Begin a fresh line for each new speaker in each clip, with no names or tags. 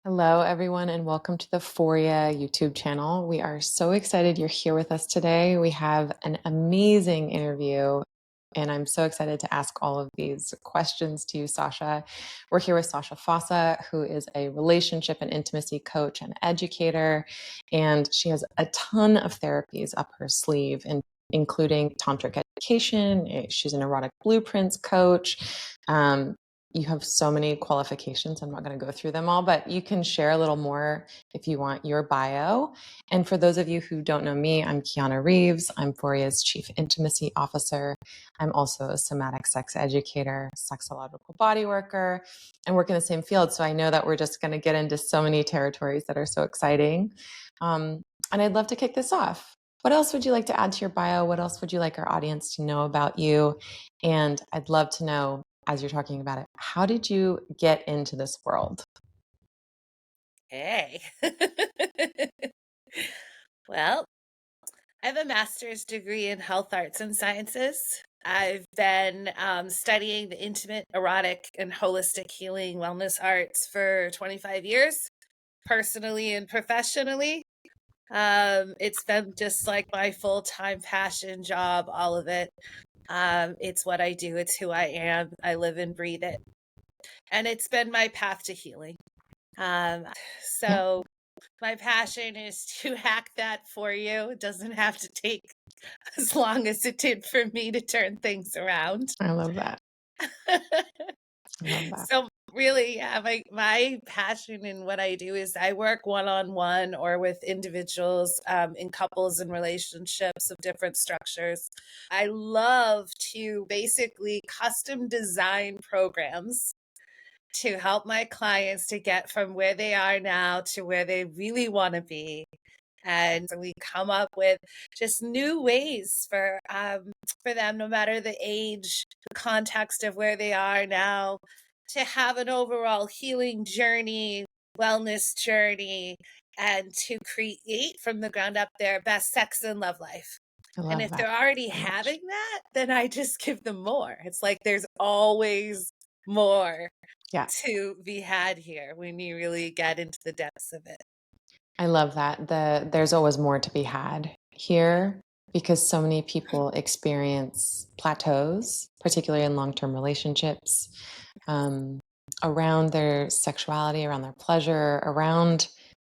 Hello, everyone, and welcome to the Foria YouTube channel. We are so excited you're here with us today. We have an amazing interview, and I'm so excited to ask all of these questions to you, Sasha. We're here with Sasha Fossa, who is a relationship and intimacy coach and educator, and she has a ton of therapies up her sleeve, including tantric education. She's an erotic blueprints coach. You have so many qualifications. I'm not going to go through them all, but you can share a little more if you want your bio. And for those of you who don't know me, I'm Kiana Reeves. I'm Foria's Chief Intimacy Officer. I'm also a somatic sex educator, sexological body worker, and work in the same field. So I know that we're just going to get into so many territories that are so exciting. And I'd love to kick this off. What else would you like to add to your bio? What else would you like our audience to know about you? And I'd love to know, as you're talking about it, how did you get into this world?
Hey. Well, I have a master's degree in health arts and sciences. I've been studying the intimate, erotic, and holistic healing wellness arts for 25 years, personally and professionally. It's been just like my full-time passion job, all of it. It's what I do. It's who I am. I live and breathe it. And it's been my path to healing. So my passion is to hack that for you. It doesn't have to take as long as it did for me to turn things around.
I love that. I love that.
So really, yeah, my passion in what I do is I work one-on-one or with individuals in couples and relationships of different structures. I love to basically custom design programs to help my clients to get from where they are now to where they really want to be. And so we come up with just new ways for them, no matter the age, the context of where they are now, to have an overall healing journey, wellness journey, and to create from the ground up their best sex and love life.
I
And
love
if
that
they're already
so much.
having that, then I just give them more. It's like there's always more
Yeah,
to be had here when you really get into the depths of it.
I love that. There's always more to be had here because so many people experience plateaus, particularly in long-term relationships, um, around their sexuality, around their pleasure, around,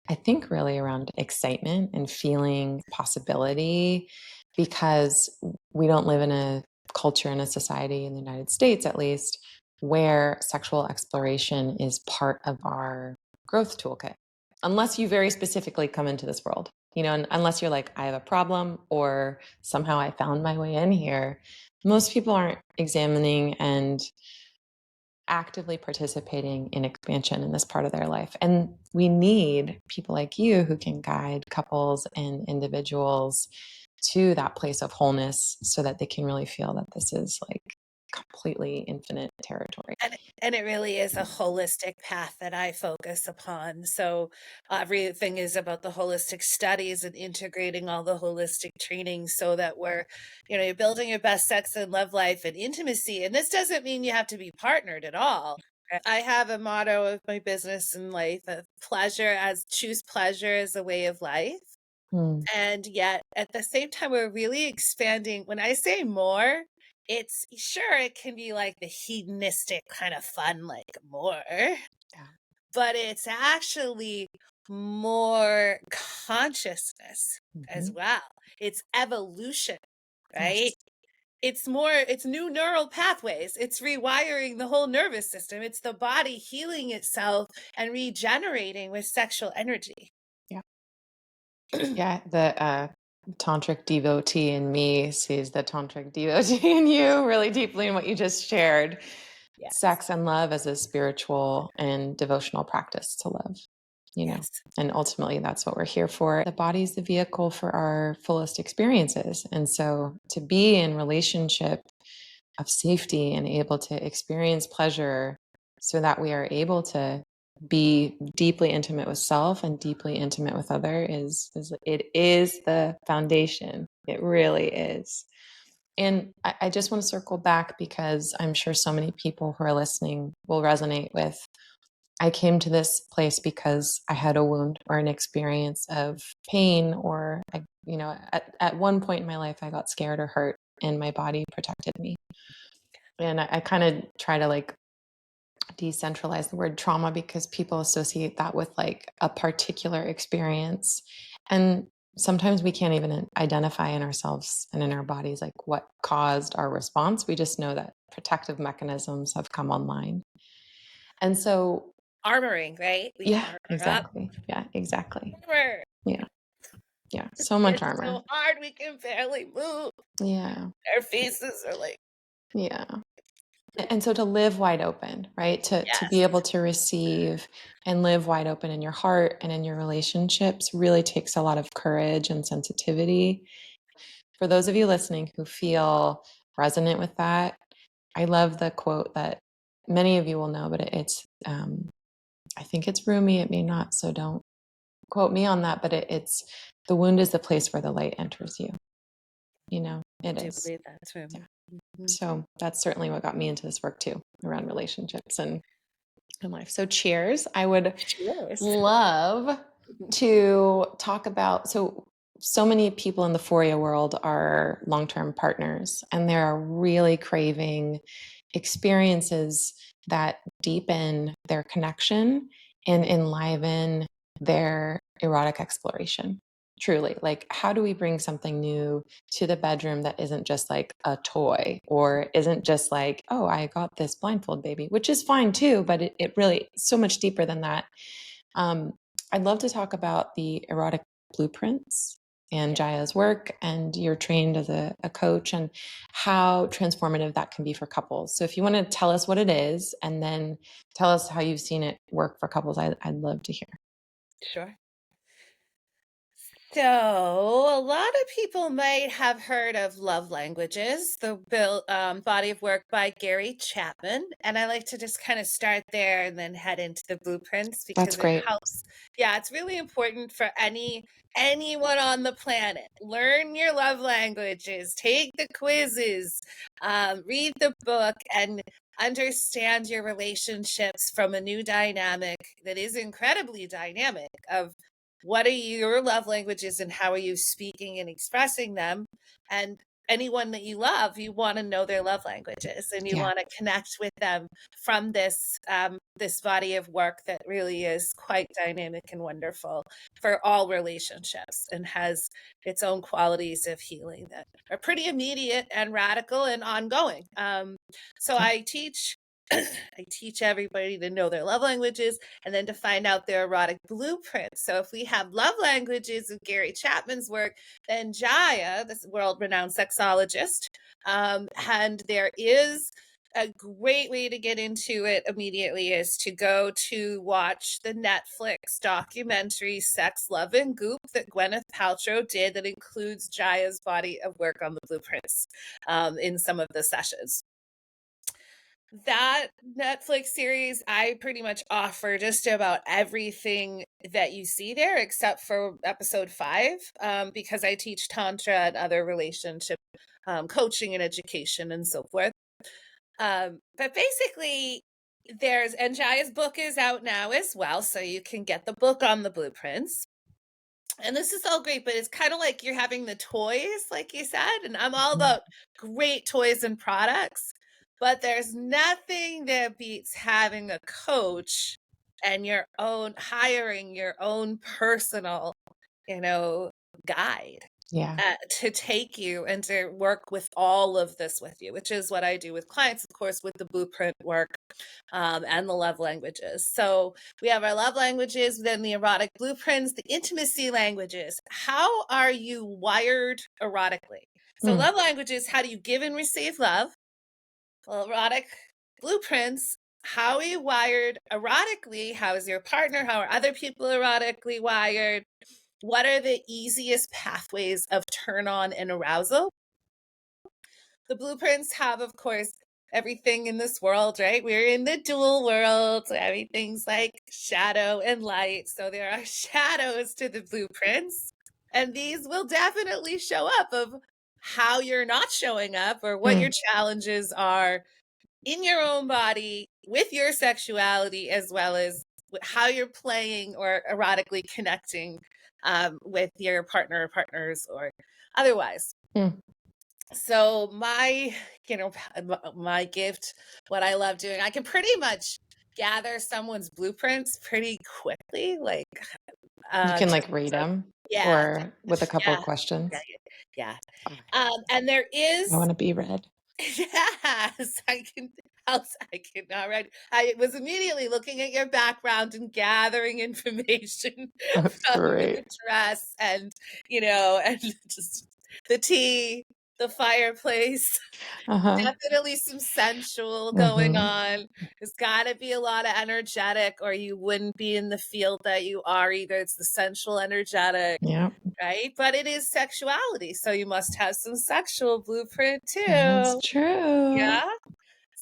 I think, really around excitement and feeling possibility, because we don't live in a culture, in a society, in the United States at least, where sexual exploration is part of our growth toolkit, unless you very specifically come into this world, and unless you're like, I have a problem or somehow I found my way in here. Most people aren't examining and actively participating in expansion in this part of their life. And we need people like you who can guide couples and individuals to that place of wholeness so that they can really feel that this is like completely infinite territory.
And it really is a holistic path that I focus upon. So everything is about the holistic studies and integrating all the holistic training so that you're building your best sex and love life and intimacy. And this doesn't mean you have to be partnered at all. I have a motto of my business and life of choose pleasure as a way of life.
Hmm.
And yet at the same time, we're really expanding. When I say more, it's sure it can be like the hedonistic kind of fun, like more,
Yeah.
but it's actually more consciousness as
Mhm.
well. It's evolution, right?
Yes.
It's new neural pathways. It's rewiring the whole nervous system. It's the body healing itself and regenerating with sexual energy.
Yeah. Yeah. The tantric devotee in me sees the tantric devotee in you really deeply in what you just shared.
Yes.
Sex and love as a spiritual and devotional practice to live, you know.
Yes.
And ultimately, that's what we're here for. The body is the vehicle for our fullest experiences. And so to be in relationship of safety and able to experience pleasure so that we are able to be deeply intimate with self and deeply intimate with other is it is the foundation. It really is. And I just want to circle back because I'm sure so many people who are listening will resonate with I came to this place because I had a wound or an experience of pain, or at one point in my life, I got scared or hurt, and my body protected me. And I kind of try to like decentralize the word trauma because people associate that with like a particular experience. And sometimes we can't even identify in ourselves and in our bodies like what caused our response. We just know that protective mechanisms have come online. And so
armoring, right? We
yeah,
armor up.
exactly. Yeah, exactly.
Armor.
Yeah. Yeah. So much
It's
armor.
so hard we can barely move.
Yeah.
Our faces are like,
Yeah. And so to live wide open, right? To
yes.
be able to receive and live wide open in your heart and in your relationships really takes a lot of courage and sensitivity. For those of you listening who feel resonant with that, I love the quote that many of you will know, but it's I think it's Rumi. It may not, so don't quote me on that. But it's the wound is the place where the light enters you. You know, it
I do
is.
believe that's Rumi.
Yeah.
Mm-hmm.
So that's certainly what got me into this work too, around relationships and life. So cheers. I would
Cheers.
love to talk about so many people in the Foria world are long-term partners, and they're really craving experiences that deepen their connection and enliven their erotic exploration. Truly, like, how do we bring something new to the bedroom that isn't just like a toy, or isn't just like, oh, I got this blindfold baby, which is fine too, but it really so much deeper than that. um, I'd love to talk about the erotic blueprints and Jaya's work, and you're trained as a coach, and how transformative that can be for couples. So if you want to tell us what it is and then tell us how you've seen it work for couples, I'd love to hear.
Sure. So, a lot of people might have heard of Love Languages, the body of work by Gary Chapman. And I like to just kind of start there and then head into the blueprints
That's
because it
great.
helps. Yeah, it's really important for anyone on the planet. Learn your love languages, take the quizzes, read the book, and understand your relationships from a new dynamic that is incredibly dynamic of what are your love languages and how are you speaking and expressing them. And anyone that you love, you want to know their love languages, and you
Yeah.
want to connect with them from this body of work that really is quite dynamic and wonderful for all relationships, and has its own qualities of healing that are pretty immediate and radical and ongoing. So I teach I teach everybody to know their love languages and then to find out their erotic blueprint. So if we have love languages of Gary Chapman's work, then Jaya, this world-renowned sexologist, and there is a great way to get into it immediately is to go to watch the Netflix documentary Sex, Love, and Goop that Gwyneth Paltrow did that includes Jaya's body of work on the blueprints in some of the sessions. That Netflix series, I pretty much offer just about everything that you see there, except for episode 5, because I teach Tantra and other relationship coaching and education and so forth. But basically, and Jaya's book is out now as well, so you can get the book on the blueprints. And this is all great, but it's kind of like you're having the toys, like you said, and I'm all about great toys and products. But there's nothing that beats having a coach and hiring your own personal, guide
Yeah.
to take you and to work with all of this with you, which is what I do with clients, of course, with the blueprint work and the love languages. So we have our love languages, then the erotic blueprints, the intimacy languages. How are you wired erotically? So love languages, how do you give and receive love? Well, erotic blueprints, how are you wired erotically? How is your partner? How are other people erotically wired? What are the easiest pathways of turn on and arousal? The blueprints have, of course, everything in this world, right? We're in the dual world. So everything's like shadow and light. So there are shadows to the blueprints. And these will definitely show up of how you're not showing up or what your challenges are in your own body with your sexuality, as well as how you're playing or erotically connecting with your partner or partners or otherwise.
Mm.
So my, my gift, what I love doing, I can pretty much gather someone's blueprints pretty quickly, like
You can
just
like rate them
yeah,
or with a couple
yeah,
of
yeah,
questions.
yeah.
Okay.
And there
I
is
want to be read.
yes, I can. I can already. I was immediately looking at your background and gathering information
That's
from your
great.
dress, and and just the tea, the fireplace.
Uh-huh.
Definitely some sensual going
Mm-hmm.
on. There's got to be a lot of energetic, or you wouldn't be in the field that you are either. It's the sensual, energetic,
Yep.
right? But it is sexuality, so you must have some sexual blueprint
That's
too.
true.
Yeah.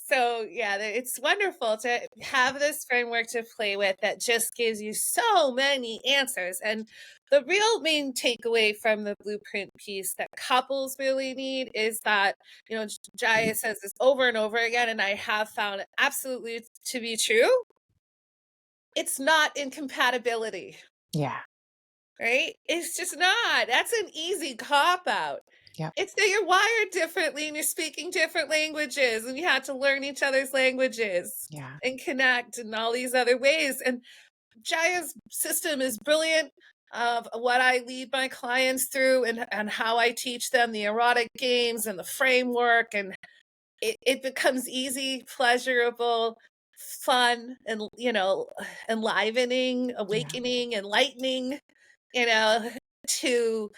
So, yeah, it's wonderful to have this framework to play with that just gives you so many answers. And the real main takeaway from the blueprint piece that couples really need is that, Jaya says this over and over again, and I have found it absolutely to be true. It's not incompatibility,
Yeah.
right? It's just not. That's an easy cop out.
Yep.
It's that you're wired differently and you're speaking different languages and you had to learn each other's languages
Yeah.
and connect in all these other ways. And Jaya's system is brilliant of what I lead my clients through and how I teach them the erotic games and the framework. And it becomes easy, pleasurable, fun, and, enlivening,
Yeah.
awakening, enlightening, you know, to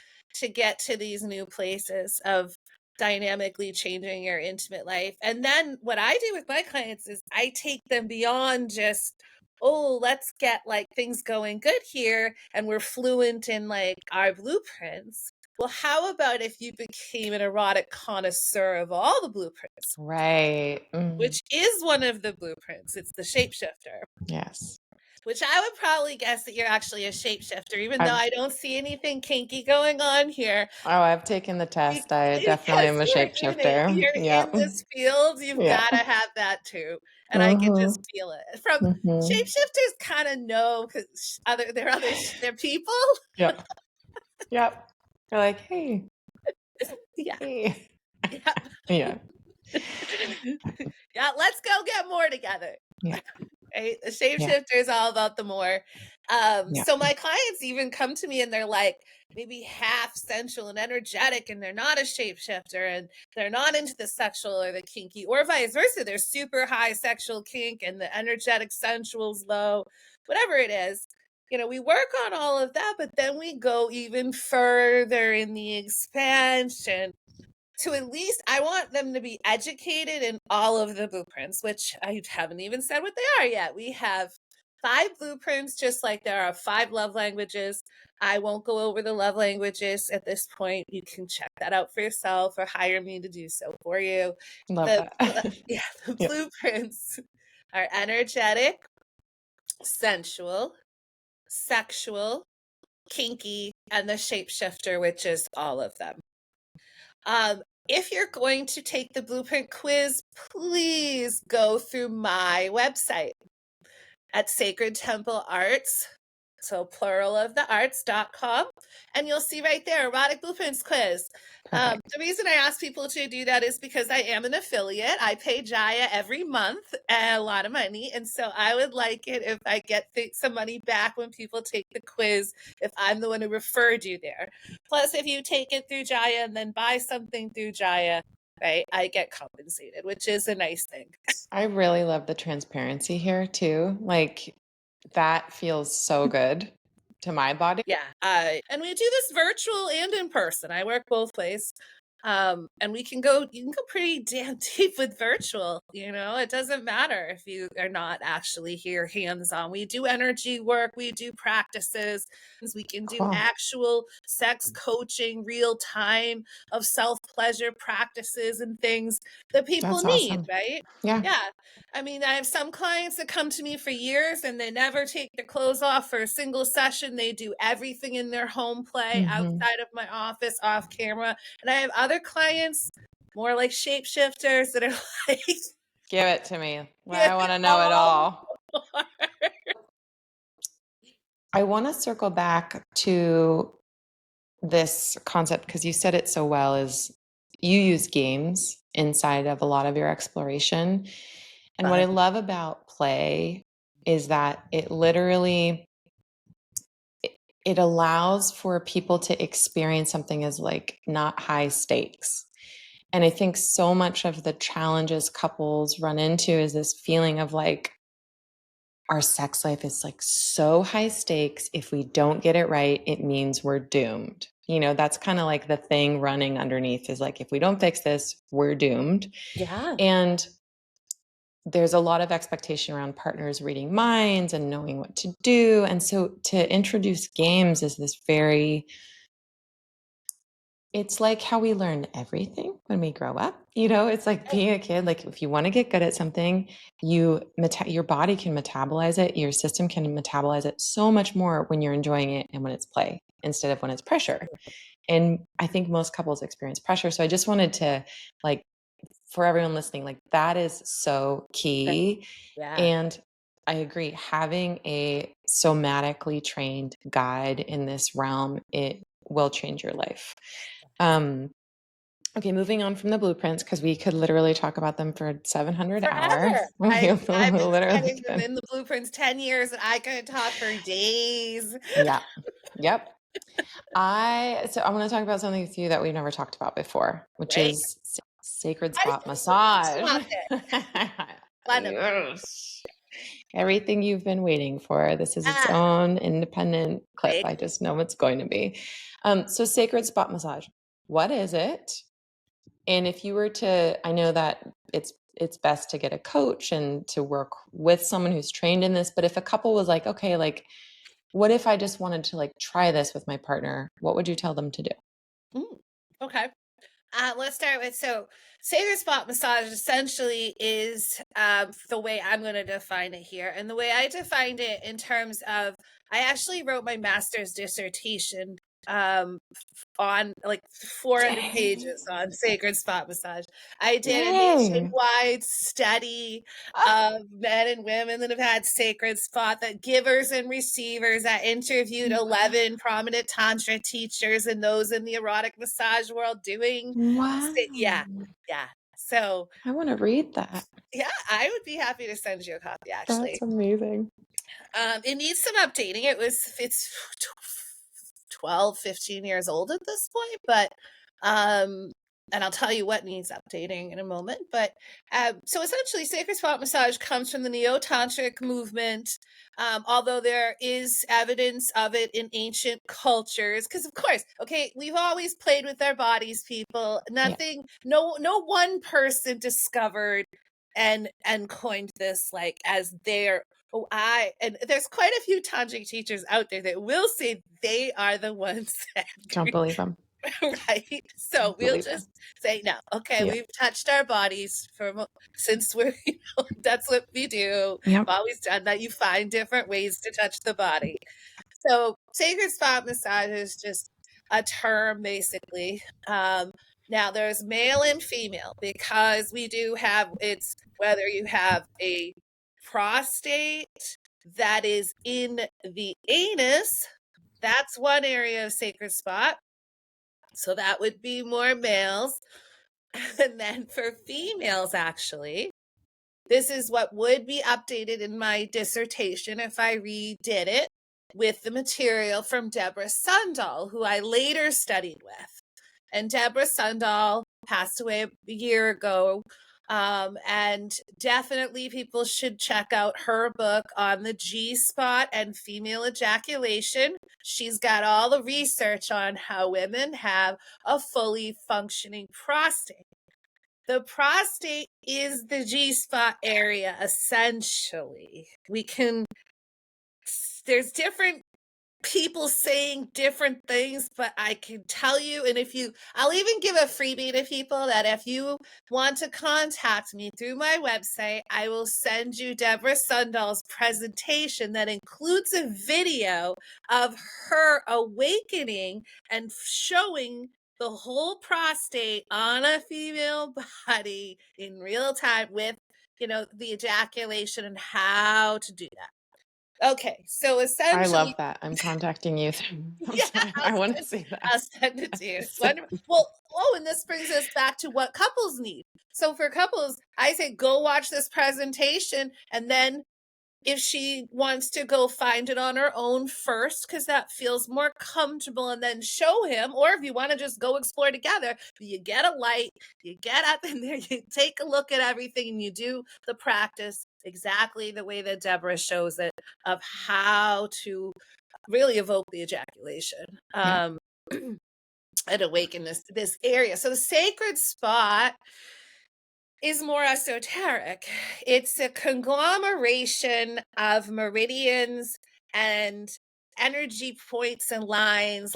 get to these new places of dynamically changing your intimate life. And then what I do with my clients is I take them beyond just, oh, let's get like things going good here and we're fluent in like our blueprints. Well, how about if you became an erotic connoisseur of all the blueprints,
Right. Mm.
which is one of the blueprints? It's the shapeshifter.
Yes.
Which I would probably guess that you're actually a shapeshifter, even though
I've
I don't see anything kinky going on here.
I've taken the test. I definitely
Because
am a shapeshifter.
you're
Yep.
in this field, you've
Yeah.
got to have that too. And I can
Mm-hmm.
just feel it. From
Mm-hmm.
shapeshifters kind of know because they're people.
Yep. Yep. You're like, hey,
Yeah.
hey.
Yeah.
Yeah.
Yeah, let's go get more together.
Yeah.
Right? The
Yeah.
shapeshifter is all about the more.
Yeah.
So my clients even come to me and they're like maybe half sensual and energetic, and they're not a shapeshifter and they're not into the sexual or the kinky, or vice versa. They're super high sexual kink and the energetic sensual's low, whatever it is. We work on all of that, but then we go even further in the expansion to at least I want them to be educated in all of the blueprints, which I haven't even said what they are yet. We have 5 blueprints, just like there are 5 love languages. I won't go over the love languages at this point. You can check that out for yourself or hire me to do so for you.
Love
The
that.
yeah, the
Yeah.
blueprints are energetic, sensual, sexual, kinky, and the shapeshifter, which is all of them. If you're going to take the blueprint quiz, please go through my website at Sacred Temple Arts, so plural of the arts.com, and you'll see right there, erotic blueprints quiz.
Perfect.
The reason I ask people to do that is because I am an affiliate. I pay Jaya every month a lot of money, and so I would like it if I get some money back when people take the quiz, if I'm the one who referred you there. Plus, if you take it through Jaya and then buy something through Jaya, right, I get compensated, which is a nice thing.
I really love the transparency here too. Like that feels so good to my body.
Yeah. And we do this virtual and in person. I work both ways. And you can go pretty damn deep with virtual, it doesn't matter if you are not actually here hands on. We do energy work, we do practices, we can do
Cool.
actual sex coaching, real time of self pleasure practices and things that people
That's
need,
awesome.
right?
Yeah.
Yeah. I mean, I have some clients that come to me for years and they never take their clothes off for a single session. They do everything in their home play
Mm-hmm.
outside of my office, off camera. And I have other clients, more like shapeshifters, that are like,
Give it to me.
give
I want
it
to know it
all
all.
more.
I want to circle back to this concept because you said it so well is you use games inside of a lot of your exploration. And what I
Fun.
love about play is that it literally it allows for people to experience something as like not high stakes. And I think so much of the challenges couples run into is this feeling of like our sex life is like so high stakes. If we don't get it right, it means we're doomed. That's kind of like the thing running underneath is like, if we don't fix this, we're doomed.
Yeah.
And there's a lot of expectation around partners reading minds and knowing what to do. And so to introduce games is this very, it's like how we learn everything when we grow up. It's like being a kid. Like if you want to get good at something, your body can metabolize it. Your system can metabolize it so much more when you're enjoying it and when it's play instead of when it's pressure. And I think most couples experience pressure. So I just wanted to like, for everyone listening, like that is so key.
Yeah.
And I agree, having a somatically trained guide in this realm, it will change your life. Okay, moving on from the blueprints, because we could literally talk about them for 700 hours.
Forever.
We
I've been
literally
studying them
could.
in the blueprints 10 years and I could talk for days.
Yeah. Yep. I want to talk about something with you that we've never talked about before, which
Great.
is sacred
I
spot
just
massage.
love it. Love them.
Yes. Everything you've been waiting for. This is its
Ah,
own independent clip.
great.
I just know it's going to be. So sacred spot massage. What is it? And if you were to, I know that it's best to get a coach and to work with someone who's trained in this, but if a couple was like, okay, like what if I just wanted to like try this with my partner? What would you tell them to do?
Okay. Let's start with sacred spot massage essentially is the way I'm going to define it here. And the way I defined it in terms of, I actually wrote my master's dissertation on like 400
Yay.
pages on sacred spot massage. I did a
Yay.
nationwide study
Ah,
of men and women that have had sacred spot, that givers and receivers. I interviewed 11 prominent Tantra teachers and those in the erotic massage world doing,
wow.
yeah, yeah. So,
I want to read that.
yeah, I would be happy to send you a copy actually.
That's amazing.
It needs some updating. It's 12, 15 years old at this point, but and I'll tell you what needs updating in a moment. But so essentially, sacred spot massage comes from the neo-tantric movement, although there is evidence of it in ancient cultures. Because of course, okay, we've always played with our bodies, people.
Yeah.
Nothing, no one person discovered and coined this like as their and there's quite a few tantric teachers out there that will say they are the ones that
Don't believe them.
right. So
Don't
we'll
believe them.
just say no. Okay,
Yeah.
we've touched our bodies since we're that's what we do.
Yep.
We've always done that. You find different ways to touch the body. So sacred spot massage is just a term basically. Now there's male and female because we do have, it's whether you have a prostate that is in the anus, that's one area of sacred spot. So that would be more males. And then for females, actually, this is what would be updated in my dissertation if I redid it with the material from Deborah Sundahl, who I later studied with. And Deborah Sundahl passed away a year ago. And definitely people should check out her book on the G spot and female ejaculation. She's got all the research on how women have a fully functioning prostate. The prostate is the G spot area, essentially. There's different people saying different things, but I can tell you, and I'll even give a freebie to people that if you want to contact me through my website, I will send you Deborah Sundahl's presentation that includes a video of her awakening and showing the whole prostate on a female body in real time with, the ejaculation and how to do that. Okay, so
I
essentially,
love that. I'm contacting you.
yeah,
I want to see
I'll
that.
send it to you. It's wonderful. Well, oh, and this brings us back to what couples need. So for couples, I say go watch this presentation, and then if she wants to go find it on her own first, because that feels more comfortable, and then show him, or if you want to just go explore together, you get a light, you get up in there, you take a look at everything, and you do the practice exactly the way that Deborah shows it of how to really evoke the ejaculation.
Yeah.
And awaken this area. So the sacred spot is more esoteric. It's a conglomeration of meridians and energy points and lines,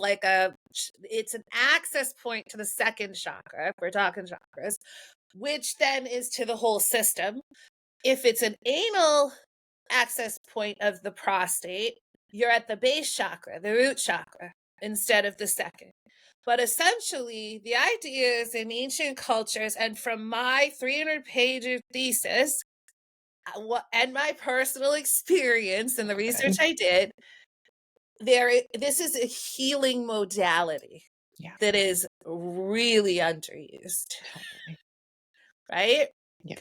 it's an access point to the second chakra, if we're talking chakras, which then is to the whole system. If it's an anal access point of the prostate, you're at the base chakra, the root chakra, instead of the second. But essentially, the idea is in ancient cultures, and from my 300-page thesis, and my personal experience and the research
Good.
I did, this is a healing modality
Yeah.
that is really underused,
Totally.
right?
Yeah.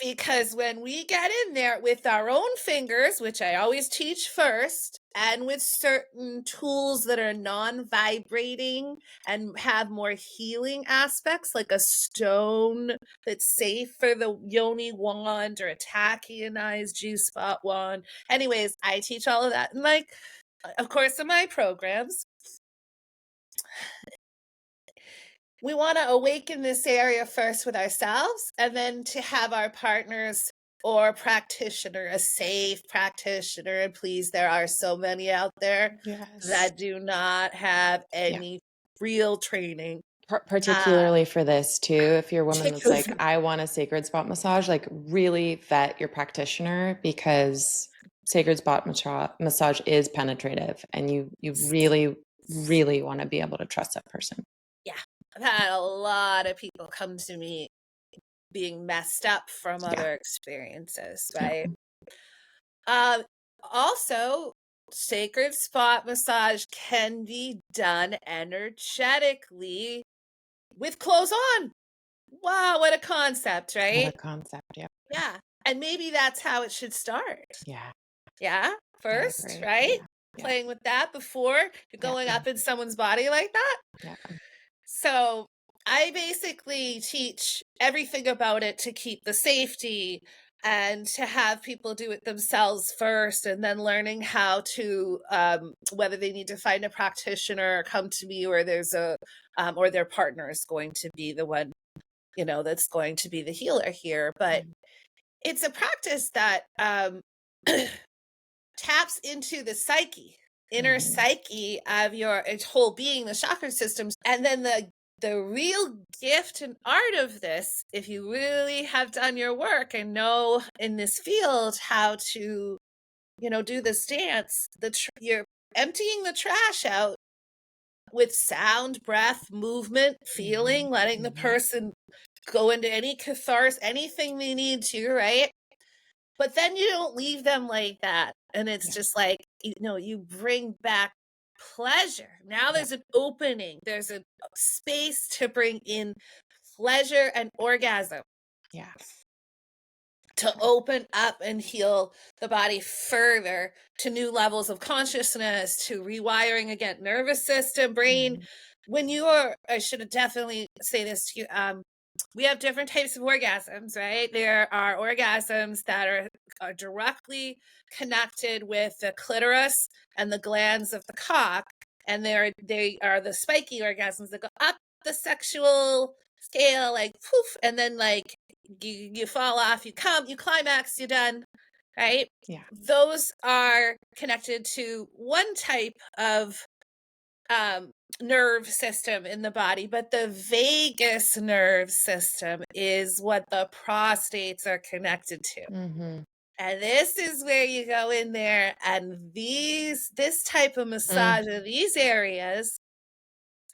Because when we get in there with our own fingers, which I always teach first, and with certain tools that are non-vibrating and have more healing aspects, like a stone that's safe for the yoni wand or a tachyonized G-spot wand. Anyways, I teach all of that. And of course, in my programs, we want to awaken this area first with ourselves, and then to have our partners or practitioner, a safe practitioner. And please, there are so many out there
Yes.
that do not have
Yeah.
any real training.
Particularly for this too, if you're a woman that's
Particularly
like, I want a sacred spot massage, like really vet your practitioner, because sacred spot massage is penetrative, and you really, really want to be able to trust that person.
Yeah, I've had a lot of people come to me being messed up from
Yeah.
other experiences,
Yeah.
right? Um, Also, sacred spot massage can be done energetically with clothes on. Wow, what a concept,
What a
right?
concept. Yeah.
Yeah. And maybe that's how it should start.
Yeah.
Yeah.
I
First,
agree.
right?
Yeah. Yeah.
Playing with that before you're
Yeah.
going up in someone's body like that.
Yeah.
So I basically teach everything about it to keep the safety and to have people do it themselves first, and then learning how to whether they need to find a practitioner or come to me, or there's or their partner is going to be the one, that's going to be the healer here. But it's a practice that taps into the inner
Mhm.
psyche of your whole being, the chakra systems. And then the real gift and art of this, if you really have done your work and know in this field how to, do this dance, you're emptying the trash out with sound, breath, movement, feeling,
Mhm.
letting the
Mhm.
person go into any catharsis, anything they need to, right? But then you don't leave them like that. And it's
Yeah.
just like, you bring back pleasure. Now
Yeah.
there's an opening, there's a space to bring in pleasure and orgasm,
Yeah.
to open up and heal the body further to new levels of consciousness, to rewiring again, nervous system, brain.
Mhm.
I should definitely say this to you. We have different types of orgasms, right? There are orgasms that are directly connected with the clitoris and the glands of the cock, and they are the spiky orgasms that go up the sexual scale, like poof, and then like you fall off, you climax, you're done, right?
Yeah.
Those are connected to one type of um, nerve system in the body, but the vagus nerve system is what the prostates are connected to.
Mhm.
And this is where you go in there, and this type of
Mm.
massage of these areas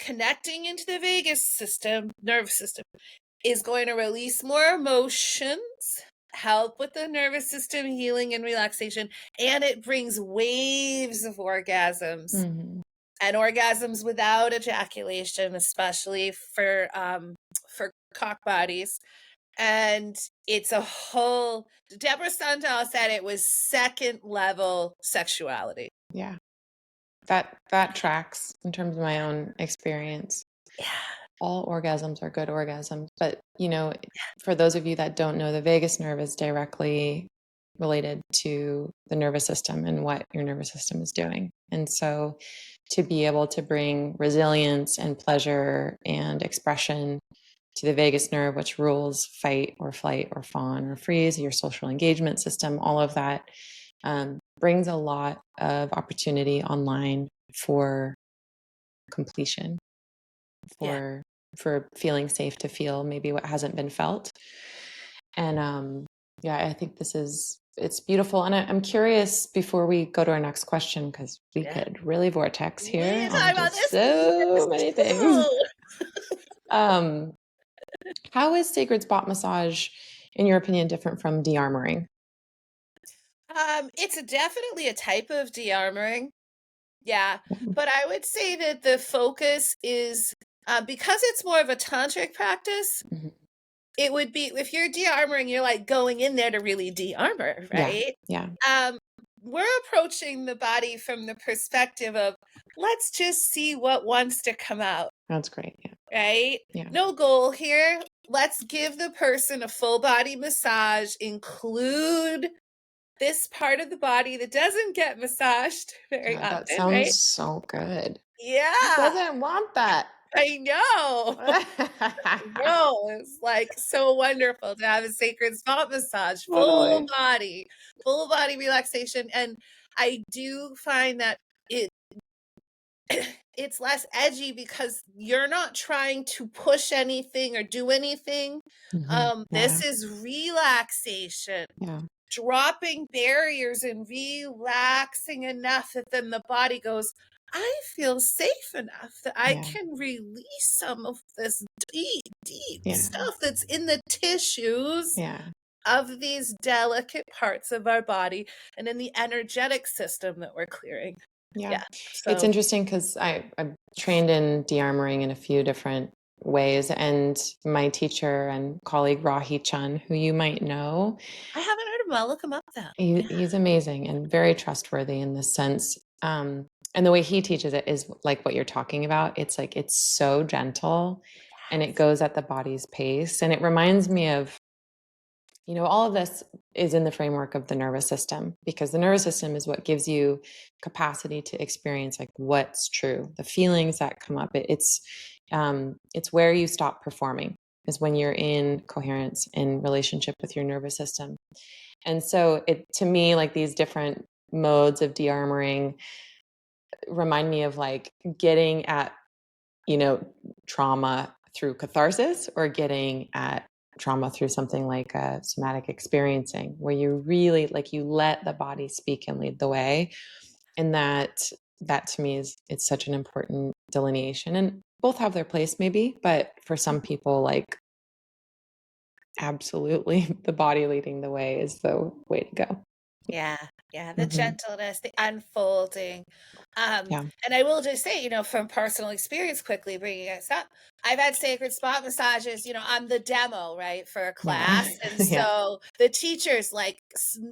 connecting into the vagus system, nerve system, is going to release more emotions. help with the nervous system healing and relaxation, and it brings waves of orgasms
Mhm.
and orgasms without ejaculation, especially for cock bodies. And it's a whole, Deborah Sundall said it was second level sexuality.
Yeah. That tracks in terms of my own experience.
Yeah.
All orgasms are good orgasms, but for those of you that don't know, the vagus nerve is directly related to the nervous system and what your nervous system is doing. And so to be able to bring resilience and pleasure and expression to the vagus nerve, which rules fight or flight or fawn or freeze, your social engagement system, all of that brings a lot of opportunity online for completion,
Yeah.
for feeling safe to feel maybe what hasn't been felt. And yeah, I think it's beautiful. And I'm curious before we go to our next question, because we
Yeah.
could really vortex
We
here
can talk
on
about
just
this. We can get
so
this
many things.
too.
um, how is sacred spot massage, in your opinion, different from de-armoring?
It's definitely a type of de-armoring. Yeah.
Yeah.
But I would say that the focus is because it's more of a tantric practice,
Mhm.
it would be if you're de-armoring, you're like going in there to really de-armor,
Yeah.
right?
Yeah.
Um, we're approaching the body from the perspective of let's just see what wants to come out,
That's great. Yeah.
right?
Yeah.
No goal here. Let's give the person a full body massage, include this part of the body that doesn't get massaged very
God, that
often, right?
sounds so good. Who
Yeah,
doesn't want that?
I know. No, it's like so wonderful to have a sacred spot massage,
Totally.
full body relaxation. And I do find that it it's less edgy because you're not trying to push anything or do anything.
Yeah.
This is relaxation,
Yeah.
dropping barriers and relaxing enough that then the body goes, I feel safe enough that I
Yeah.
can release some of this deep, deep
Yeah.
stuff that's in the tissues
Yeah.
of these delicate parts of our body and in the energetic system that we're clearing.
Yeah.
Yeah.
It's
So
interesting because I'm trained in de-armoring in a few different ways. And my teacher and colleague, Rahi Chun, who you might know,
I haven't heard of him. I'll look him up then.
he's amazing and very trustworthy in this sense. And the way he teaches it is like what you're talking about. It's like, it's so gentle and it goes at the body's pace. And it reminds me of, all of this is in the framework of the nervous system, because the nervous system is what gives you capacity to experience like what's true, the feelings that come up. It's where you stop performing, is when you're in coherence in relationship with your nervous system. And so to me, like these different modes of de-armoring remind me of like getting at, trauma through catharsis, or getting at trauma through something like a somatic experiencing, where you really like you let the body speak and lead the way. And that to me it's such an important delineation, and both have their place maybe, but for some people, like, absolutely the body leading the way is the way to go.
yeah, yeah, the
Hmm.
gentleness, the unfolding.
Yeah.
And I will just say, from personal experience, quickly bringing us up, I've had sacred spot massages, on the demo, right, for a
Yeah.
class. And
Yeah.
so the teacher's like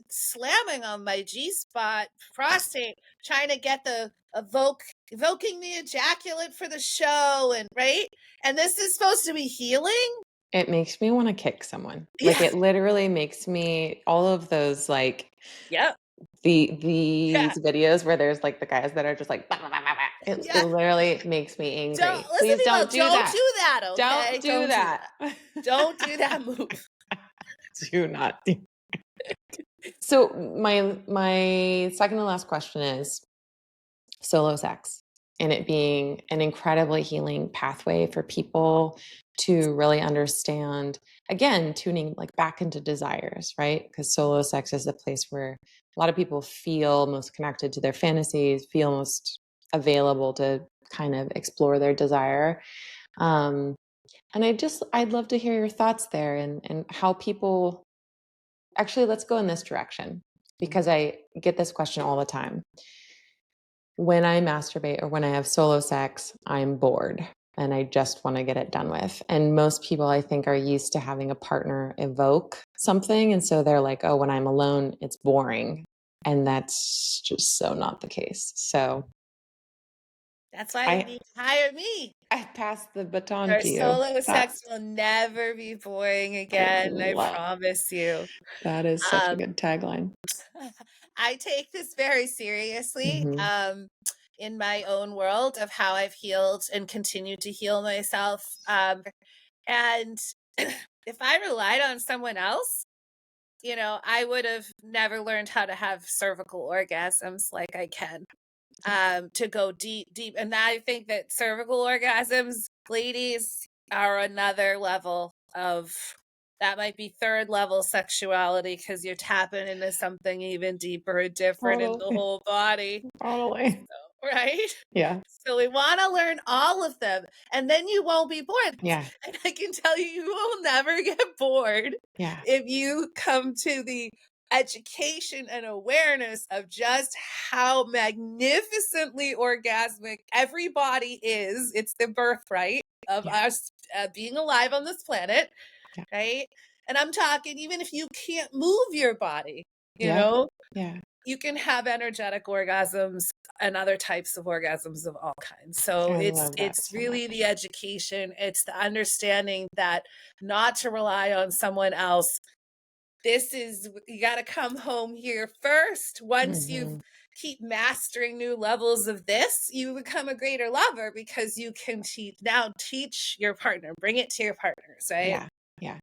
slamming on my G spot prostate, trying to get evoking the ejaculate for the show. And right. And this is supposed to be healing.
It makes me want to kick someone. Like,
Yeah.
it literally makes me, all of those, like,
Yep. Yeah.
these videos where there's like the guys that are just like "Bah, bah, bah, bah, bah." It
Yeah.
literally makes me
Don't
angry.
listen,
Please
people.
don't do
Don't
that.
do that.
Don't
Okay.
do
Don't do
that.
that. Don't do that move.
Do not do. So my second to last question is solo sex, and it being an incredibly healing pathway for people to really understand, again, tuning like back into desires, right? Because solo sex is the place where a lot of people feel most connected to their fantasies, feel most available to kind of explore their desire. um, and I'd love to hear your thoughts there, and how people Actually, let's go in this direction because I get this question all the time. When I masturbate or when I have solo sex, I'm bored and I just want to get it done with. And most people, I think, are used to having a partner evoke something. And so they're like, oh, when I'm alone, it's boring. And that's just so not the case. So
That's why you
I
need to hire me.
I pass the baton
Your
to you.
solo
That
sex will never be boring
I
again. I
love.
promise you.
That is such a
Um,
good tagline.
I take this very seriously
Hmm.
in my own world of how I've healed and continue to heal myself. And if I relied on someone else, I would have never learned how to have cervical orgasms like I can. To go deep. And I think that cervical orgasms, ladies, are another level of that might be third level sexuality because you're tapping into something even deeper and different in the
Totally.
whole body.
Totally.
So, right?
Yeah.
So we want to learn all of them, and then you won't be bored.
Yeah.
And I can tell you, you will never get bored
Yeah.
if you come to the education and awareness of just how magnificently orgasmic every body is. It's the birthright of
Yeah.
us being alive on this planet,
Yeah.
right? And I'm talking, even if you can't move your body, you
Yeah.
know,
Yeah.
you can have energetic orgasms and other types of orgasms of all kinds. So
I
it's
love that
it's
so much.
really the education, it's the understanding that not to rely on someone else. This is you got to come home here first. Once you
Hmm.
keep mastering new levels of this, you become a greater lover because you can teach your partner, bring it to your partners, right?
Yeah. Yeah.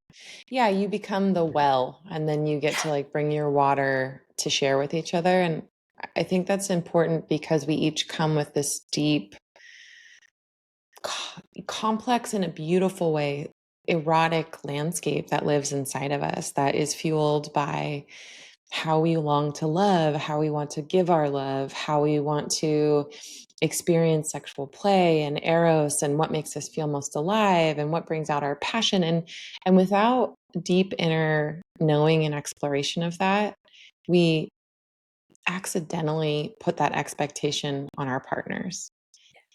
Yeah. You become the well, and then you get to like bring your water to share with each other. And I think that's important because we each come with this deep, complex, in a beautiful way, erotic landscape that lives inside of us that is fueled by how we long to love, how we want to give our love, how we want to experience sexual play and eros, and what makes us feel most alive and what brings out our passion. And without deep inner knowing and exploration of that, we accidentally put that expectation on our partners.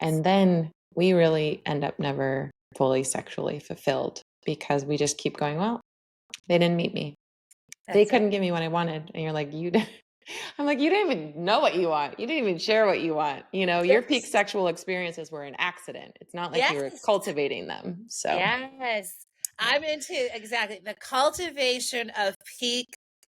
And then we really end up never fully sexually fulfilled because we just keep going, well, they didn't meet me. They
That's it.
couldn't give me what I wanted. And you're like, I'm like, you didn't even know what you want. You didn't even share what you want. Your peak
Yes.
sexual experiences were an accident. It's not like you were
Yes.
cultivating them. So,
Yes.
yeah.
I'm into exactly the cultivation of peak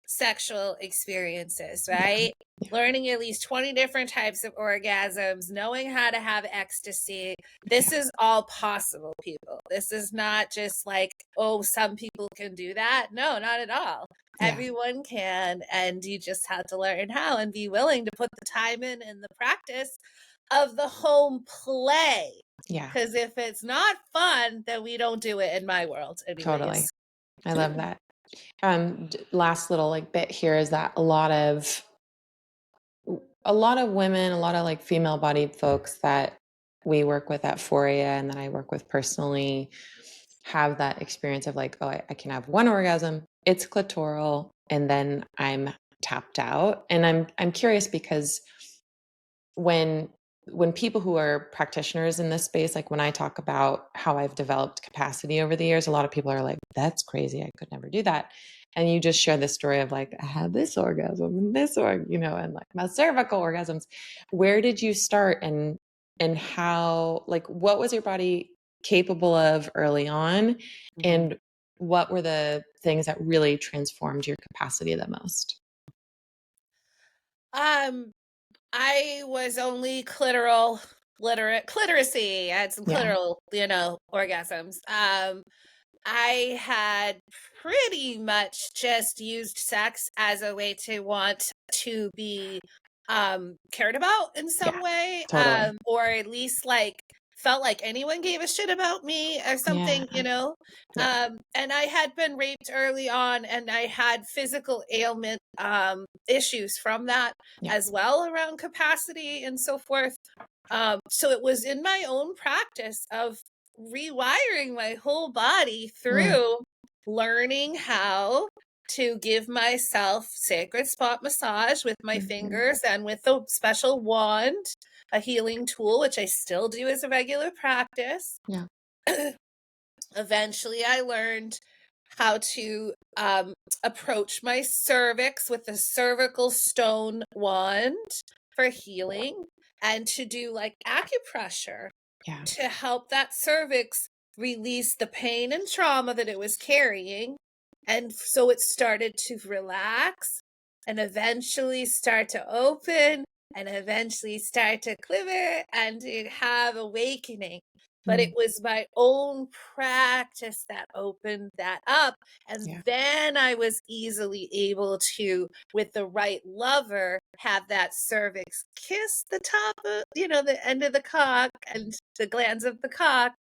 sexual experiences,
Yeah.
right? Learning at least 20 different types of orgasms, knowing how to have ecstasy.
Yeah.
This is all possible, people. This is not just like, oh, some people can do that. No, not at all.
Yeah.
Everyone can. And you just have to learn how and be willing to put the time in and the practice of the home play.
Yeah.
Because if it's not fun, then we don't do it in my world,
Totally.
anyways.
I love that. Last little like bit here is that a lot of women, a lot of like female bodied folks that we work with at Foria and that I work with personally have that experience of like, oh, I can have one orgasm, it's clitoral, and then I'm tapped out. And I'm curious because when when people who are practitioners in this space, like when I talk about how I've developed capacity over the years, a lot of people are like, that's crazy, I could never do that. And you just share this story of like, I had this orgasm and this and like my cervical orgasms. Where did you start, and how, like, what was your body capable of early on,
Mhm.
and what were the things that really transformed your capacity the most?
Um, I was only clitoracy. I had some
Yeah.
clitoral, orgasms. I had pretty much just used sex as a way to want to be cared about in some
Yeah.
way,
Totally.
or at least like felt like anyone gave a shit about me or
Yeah.
something.
Yeah.
And I had been raped early on, and I had physical ailment issues from that
Yeah.
as well around capacity and so forth. So it was in my own practice of rewiring my whole body
Mm.
through learning how to give myself sacred spot massage with my
Mhm.
fingers and with a special wand, a healing tool, which I still do as a regular practice.
Yeah.
Eventually, I learned how to approach my cervix with a cervical stone wand for healing and to do like acupressure
Yeah.
to help that cervix release the pain and trauma that it was carrying. And so it started to relax and eventually start to open and eventually start to quiver and to have awakening. But it
Mm.
was my own practice that opened that up.
Yeah.
And then I was easily able to, with the right lover, have that cervix kiss the top of, the end of the cock and the glands of the cock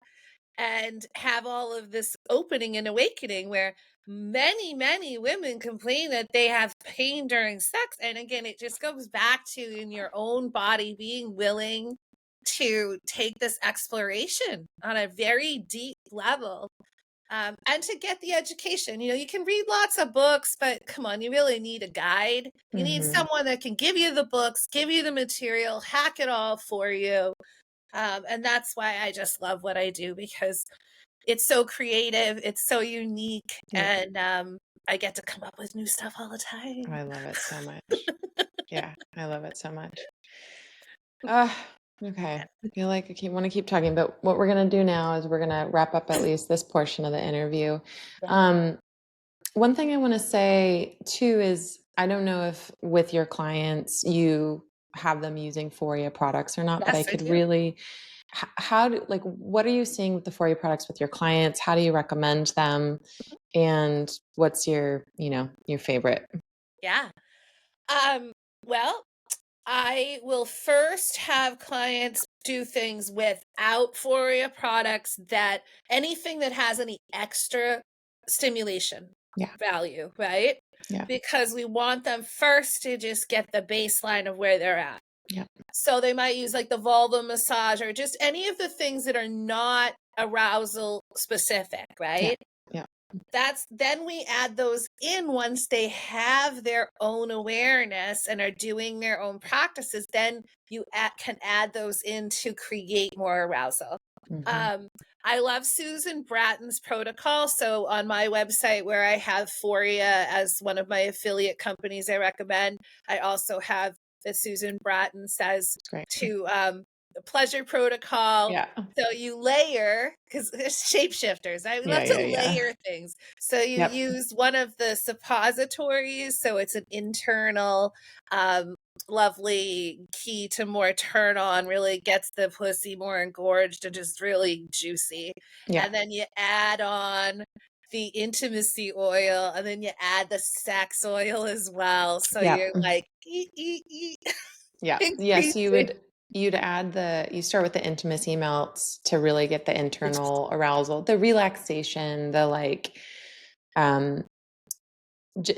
and have all of this opening and awakening where many women complain that they have pain during sex. And again, it just goes back to in your own body being willing to take this exploration on a very deep level, and to get the education. You can read lots of books, but come on, you really need a guide. You need
Mhm.
someone that can give you the books, give you the material, hack it all for you. And that's why I just love what I do, because it's so creative, it's so unique,
Yeah.
and I get to come up with new stuff all the time.
I love it so much. Yeah, I love it so much. Ah, okay. I feel like I want to keep talking, but what we're gonna do now is we're gonna wrap up at least this portion of the interview.
Yeah.
Um, One thing I want to say too is I don't know if with your clients you have them using Foria products or not, but I
Yes, I
could
do.
really, how do, like, what are you seeing with the Foria products with your clients? How do you recommend them? And what's your, your favorite?
Yeah. Um, well, I will first have clients do things without Foria products, that anything that has any extra stimulation
Yeah.
value, right?
Yeah.
Because we want them first to just get the baseline of where they're at.
Yeah.
So they might use like the vulva massage or just any of the things that are not arousal specific,
Yeah.
right?
Yeah.
That's then we add those in once they have their own awareness and are doing their own practices. Then can add those in to create more arousal.
Hmm.
um, I love Susan Bratton's protocol. So on my website, where I have Foria as one of my affiliate companies I recommend, I also have the Susan Bratton says
It's great.
to the pleasure protocol.
Yeah.
So you layer, because there's shapeshifters. I
Yeah.
love to
Yeah. Yeah.
layer things. So you
Yep.
use one of the suppositories. So it's an internal, lovely key to more turn on, really gets the pussy more engorged and just really juicy.
Yeah.
And then you add on the intimacy oil, and then you add the sex oil as well. So
Yeah.
you're like,
Yeah. Yes,
increasing.
you start with the intimacy melts to really get the internal arousal, the relaxation, the like, um,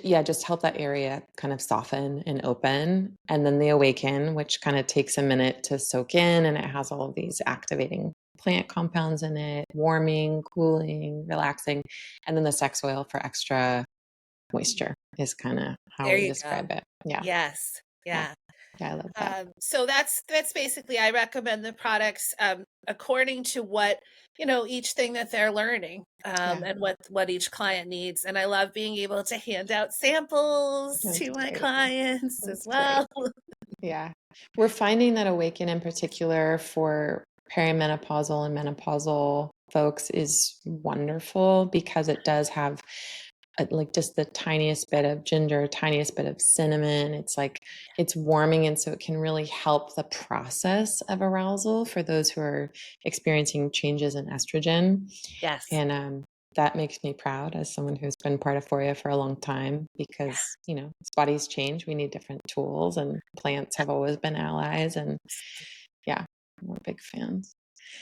yeah, just help that area kind of soften and open. And then the awaken, which kind of takes a minute to soak in. And it has all of these activating plant compounds in it, warming, cooling, relaxing. And then the sex oil for extra moisture is kind of how
There
we
you go.
describe it. Yeah.
Yes.
Yeah.
Yeah.
Yeah. I love that.
So that's basically, I recommend the products according to what each thing that they're learning,
Yeah.
and what each client needs. And I love being able to hand out samples
That's
to my
great.
clients as
That's great.
well.
Yeah. We're finding that awaken in particular for perimenopausal and menopausal folks is wonderful because it does have like just the tiniest bit of ginger, tiniest bit of cinnamon. It's like it's warming. And so it can really help the process of arousal for those who are experiencing changes in estrogen.
Yes.
And that makes me proud as someone who's been part of Foria for a long time
Yeah.
because, as bodies change, we need different tools and plants have always been allies. And yeah, we're big fans.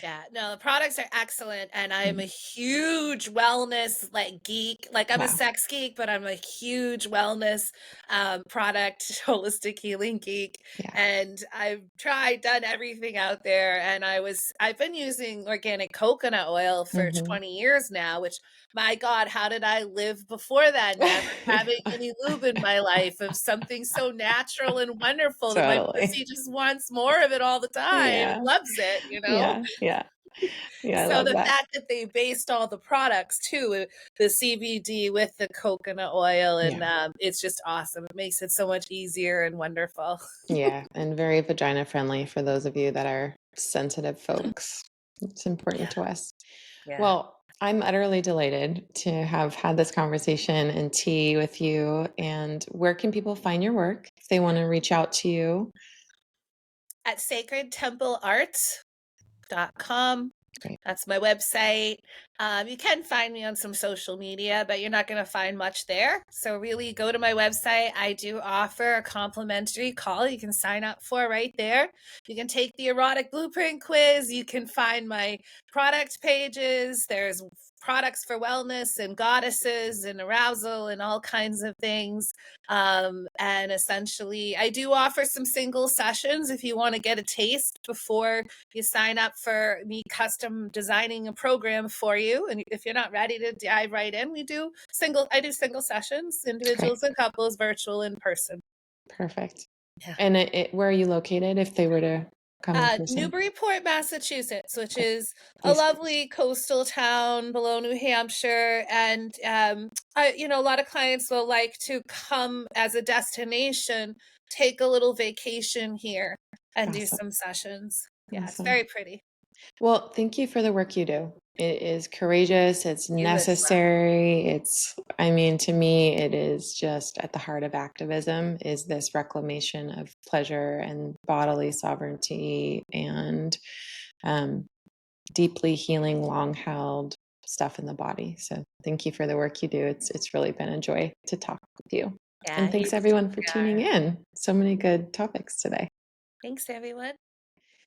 Yeah, no, the products are excellent, and I am
Mm.
a huge wellness like geek. Like I'm a
Wow.
sex geek, but I'm a huge wellness product holistic healing geek.
Yeah.
And done everything out there. And I've been using organic coconut oil for
Hmm.
20 years now, which my God, how did I live before that? Never having any lube in my life of something so natural and wonderful that my
Totally.
pussy just wants more of it all the time and
Yeah.
loves it, you know?
Yeah. Yeah. Yeah. I
So
love
the
that.
fact that they based all the products too, the CBD with the coconut oil,
Yeah.
and it's just awesome. It makes it so much easier and wonderful.
Yeah. And very vagina friendly for those of you that are sensitive folks. It's important
Yeah,
to us.
yeah.
Well, I'm utterly delighted to have had this conversation and tea with you. And where can people find your work if they want to reach out to you?
At sacredtemplearts.com.
Great.
That's my website. You can find me on some social media, but you're not going to find much there. So, really, go to my website. I do offer a complimentary call you can sign up for right there. You can take the erotic blueprint quiz. You can find my product pages. There's products for wellness and goddesses and arousal and all kinds of things. And essentially, I do offer some single sessions if you want to get a taste before you sign up for me custom designing a program for you. And if you're not ready to dive right in, I do single sessions,
Great.
individuals and couples, virtual, in person.
Perfect.
Yeah.
And where are you located if they were to come in person?
Newburyport, Massachusetts, which
Okay.
is a
East Coast.
lovely coastal town below New Hampshire. And, a lot of clients will like to come as a destination, take a little vacation here, and do
Awesome.
some sessions. Yeah, it's
Awesome.
very pretty.
Well, thank you for the work you do. It is courageous, it's
You as well.
necessary. I mean, to me, it is just at the heart of activism is this reclamation of pleasure and bodily sovereignty and um, deeply healing, long held stuff in the body. So thank you for the work you do. It's really been a joy to talk with you.
Yeah,
And
you
thanks
too,
everyone for tuning
Karen.
in. So many good topics today.
Thanks, everyone.